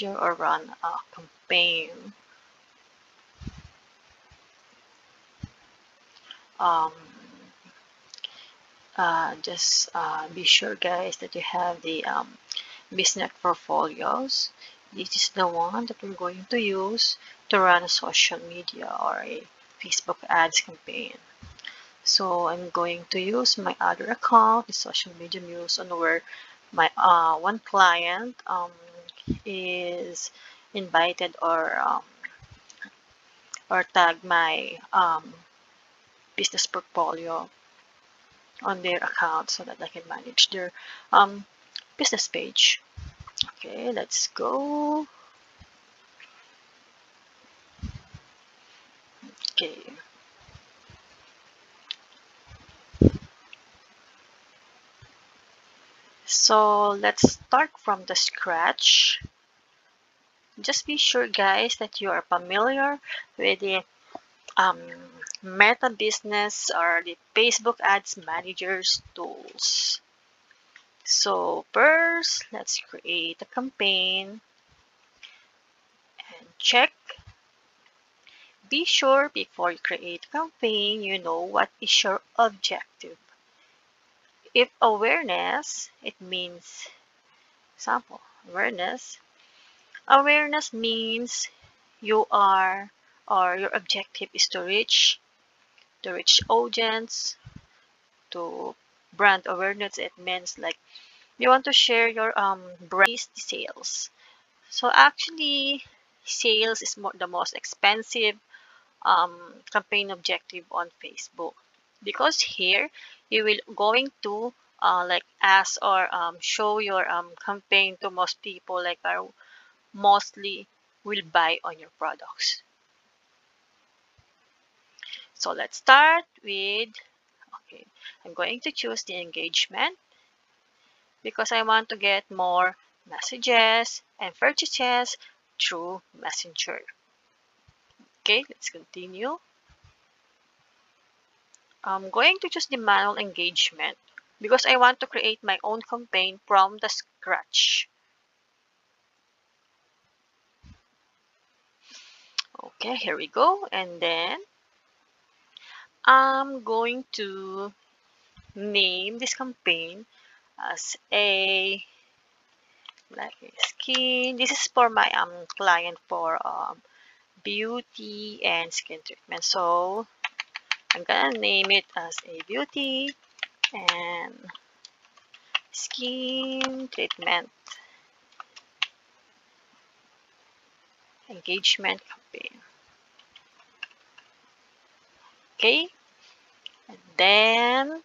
or run a campaign. Um, just be sure, guys, that you have the business portfolios. This is the one that we're going to use to run a social media or a Facebook ads campaign. So I'm going to use my other account, the social media news, on where my one client is invited or tag my business portfolio on their account so that I can manage their um, business page. Okay, let's go. Okay, so let's start from the scratch. Just be sure, guys, that you are familiar with the um, Meta Business or the Facebook Ads Managers tools. So first, let's create a campaign and check. Be sure before you create a campaign, you know what is your objective. If awareness, it means, example, awareness means you are or your objective is to reach audience, to brand awareness. It means like you want to share your brand sales. So actually, sales is the most expensive campaign objective on Facebook, because here you will going to like ask or show your campaign to most people, like are mostly will buy on your products. So let's start with, okay, I'm going to choose the engagement because I want to get more messages and purchases through Messenger. Okay, let's continue. I'm going to choose the manual engagement because I want to create my own campaign from the scratch. Okay, here we go. And then I'm going to name this campaign as a like a skin. This is for my client for beauty and skin treatment. So I'm gonna name it as a beauty and skin treatment engagement campaign. Okay, and then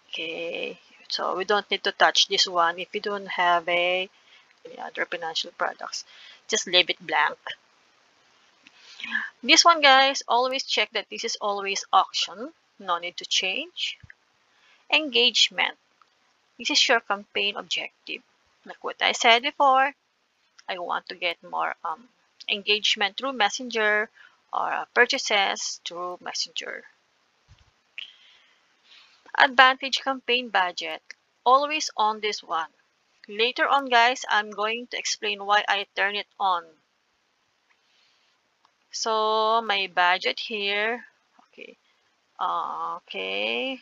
okay, so we don't need to touch this one if you don't have any other financial products. Just leave it blank. This one, guys, always check that this is always auction. No need to change. Engagement. This is your campaign objective. Like what I said before, I want to get more engagement through Messenger or purchases through Messenger. Advantage campaign budget. Always on this one. Later on, guys, I'm going to explain why I turn it on. So my budget here, okay, okay,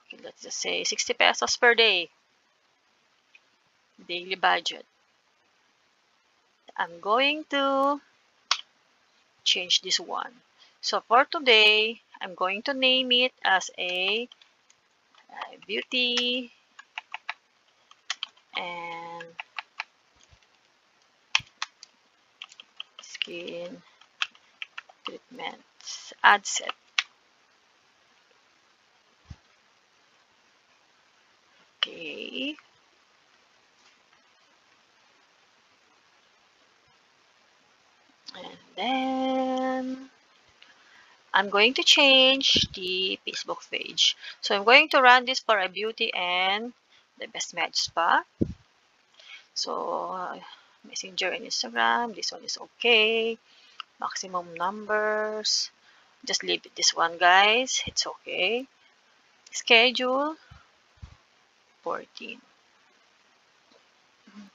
okay, let's just say 60 pesos per day, daily budget. I'm going to change this one. So for today, I'm going to name it as a beauty and skin treatments ad set. Okay. And then I'm going to change the Facebook page. So I'm going to run this for a beauty and the best med spa. So Messenger and Instagram, this one is okay. Maximum numbers. Just leave it this one, guys. It's okay. Schedule. 14.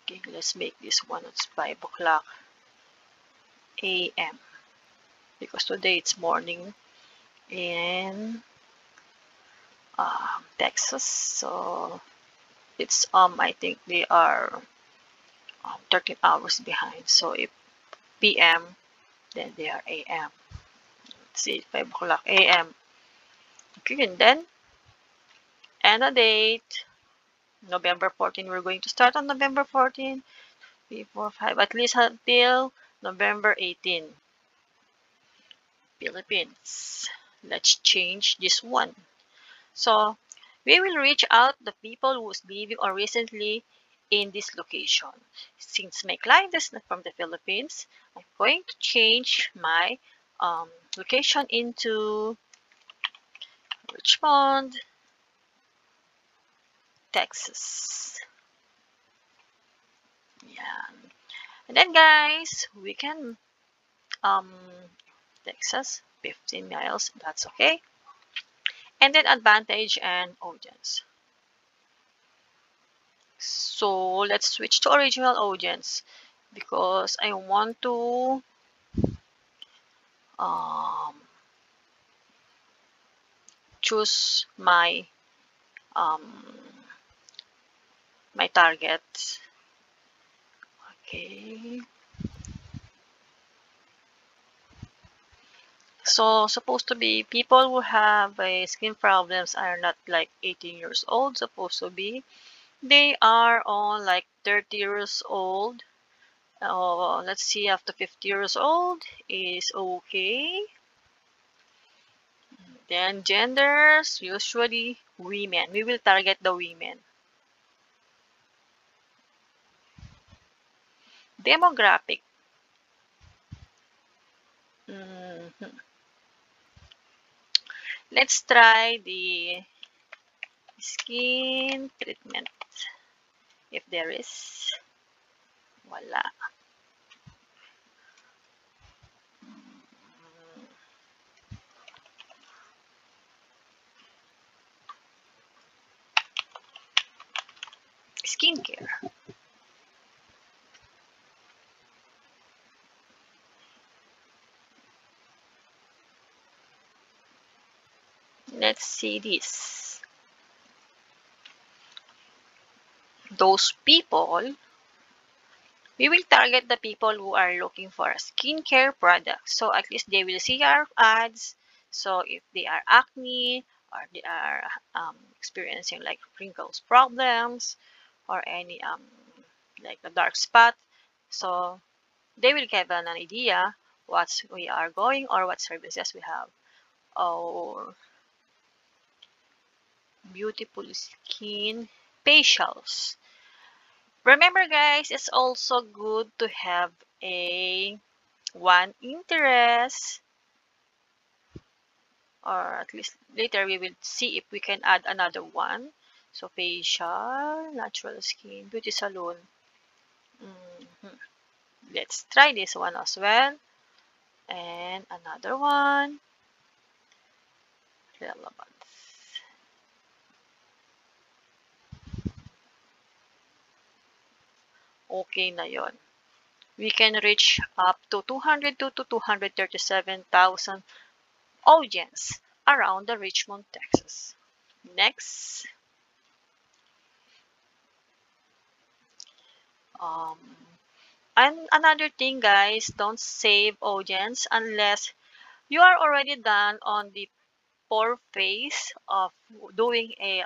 Okay, let's make this one it's 5 o'clock a.m. because today it's morning in Texas. So it's I think they are 13 hours behind. So if p.m. then they are a.m. Let's see, 5 o'clock a.m. Okay, and then and a date November 14. We're going to start on November 14. 3, 4, 5, at least until November 18. Philippines. Let's change this one. So we will reach out the people who's living or recently in this location. Since my client is not from the Philippines, I'm going to change my location into Richmond, Texas. Yeah. And then guys, we can um Texas 15 miles, that's okay. And then advantage and audience. So let's switch to original audience because I want to um, choose um, my target. Okay. So supposed to be people who have skin problems are not like 18 years old. Supposed to be they are on like 30 years old. Let's see, after 50 years old is okay. Then genders, usually women. We will target the women. Demographic. Mhm. Let's try the skin treatment. If there is, wala. Skincare. Let's see this. Those people, we will target the people who are looking for a skincare product. So at least they will see our ads. So if they are acne or they are experiencing like wrinkles problems or any like a dark spot, so they will get an idea what we are going or what services we have. Or beautiful skin facials. Remember guys, it's also good to have a one interest, or at least later we will see if we can add another one. So facial, natural skin, beauty salon. Mhm. Let's try this one as well. And another one, relevance. Okay na yon. We can reach up to 202 to 237,000 audience around the Richmond, Texas. Next, um, and another thing, guys, don't save audience unless you are already done on the core phase of doing a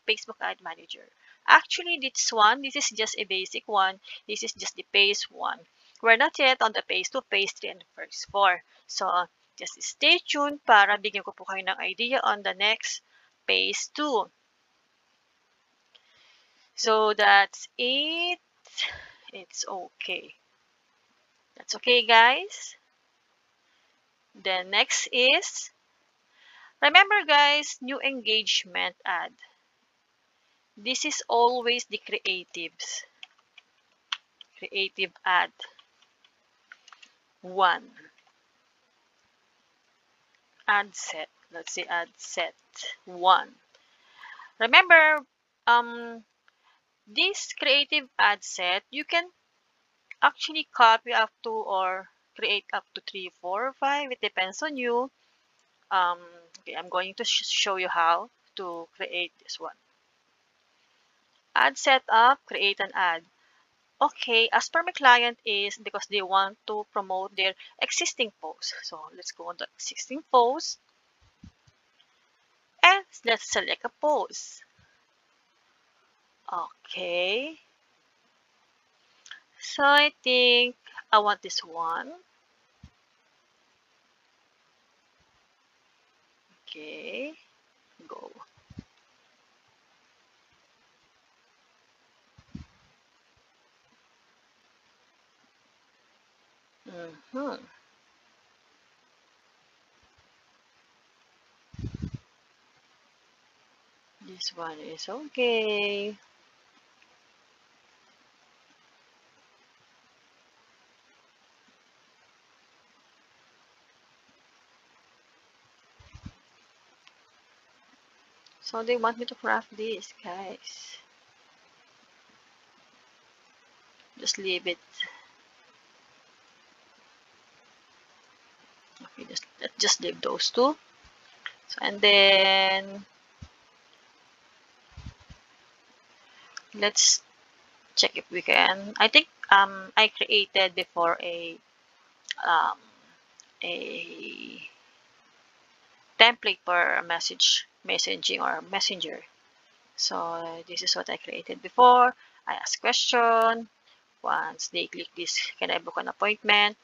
Facebook Ad Manager. Actually, this is just a basic one. This is just the phase one. We're not yet on the phase 2, phase 3, and phase 4. So, just stay tuned para bigyan ko po kayo ng idea on the next phase 2. So, that's it. It's okay. That's okay, guys. The next is, remember guys, new engagement ad. This is always the creative ad. 1. Ad set. Let's say ad set 1. Remember, um, this creative ad set, you can actually copy up to or create up to 3, 4, or 5. It depends on you. Um, okay, I'm going to show you how to create this one. Ad setup, create an ad. Okay, as per my client is because they want to promote their existing post. So let's go on the existing post and let's select a post. Okay, so I think I want this one. Okay, go. Mhm. This one is okay. So they want me to craft this, guys. Just leave it. Okay, let's just leave those two. So, and then let's check if we can. I think I created before um a template for messaging or messenger. So this is what I created before. I ask question. Once they click this, can I book an appointment?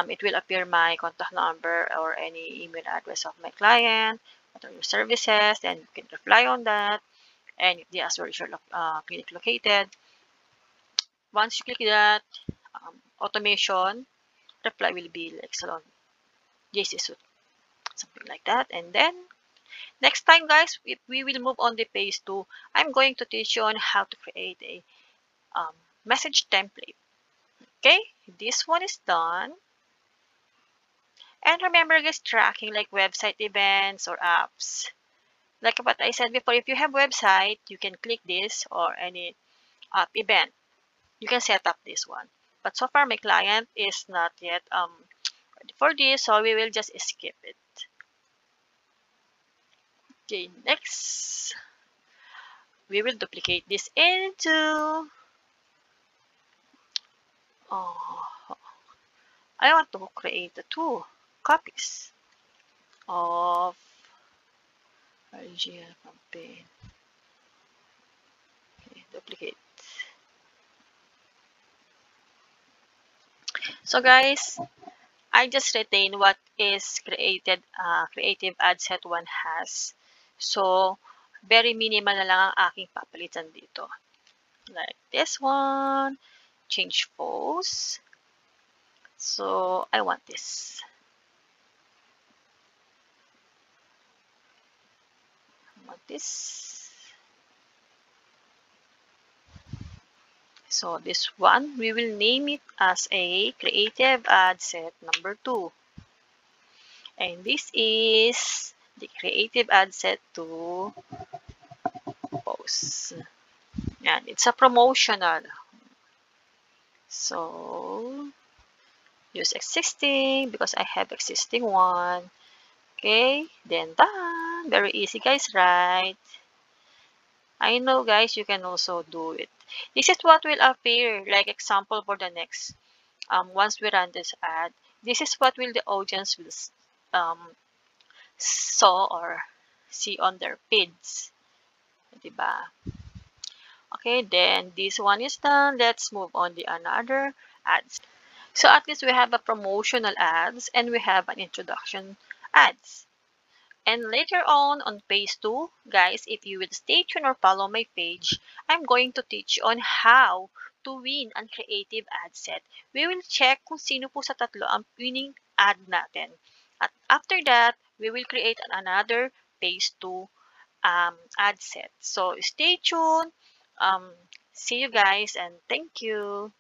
It will appear my contact number or any email address of my client. What are your services? Then you can reply on that. And if they ask where is your clinic located, once you click that, automation reply will be like salon JC suit, something like that. And then next time, guys, if we will move on the phase 2, I'm going to teach you on how to create a um, message template. Okay, this one is done. And remember, guys, tracking like website events or apps. Like what I said before, if you have website, you can click this or any app event. You can set up this one. But so far, my client is not yet ready for this, so we will just skip it. Okay, next, we will duplicate this into. Oh, I want to create the two copies of original campaign. Okay, duplicate. So guys, I just retain what is created, creative ad set 1 has. So, very minimal na lang ang aking papalitan dito. Like this one, change pose. So, I want this. I want this. So, this one, we will name it as a creative ad set number 2. And this is the creative ad set 2 post. And it's a promotional. So, use existing because I have existing one. Okay, then done. Very easy, guys, right? I know, guys, you can also do it. This is what will appear, like example for the next. Once we run this ad, this is what will the audience will saw or see on their feeds. Diba? Okay, then this one is done. Let's move on to another ads. So at least we have a promotional ads and we have an introduction ads. And later on phase 2, guys, if you will stay tuned or follow my page, I'm going to teach you on how to win ang creative ad set. We will check kung sino po sa tatlo ang winning ad natin. At after that, we will create another phase 2 ad set. So stay tuned. Um, See you guys and thank you.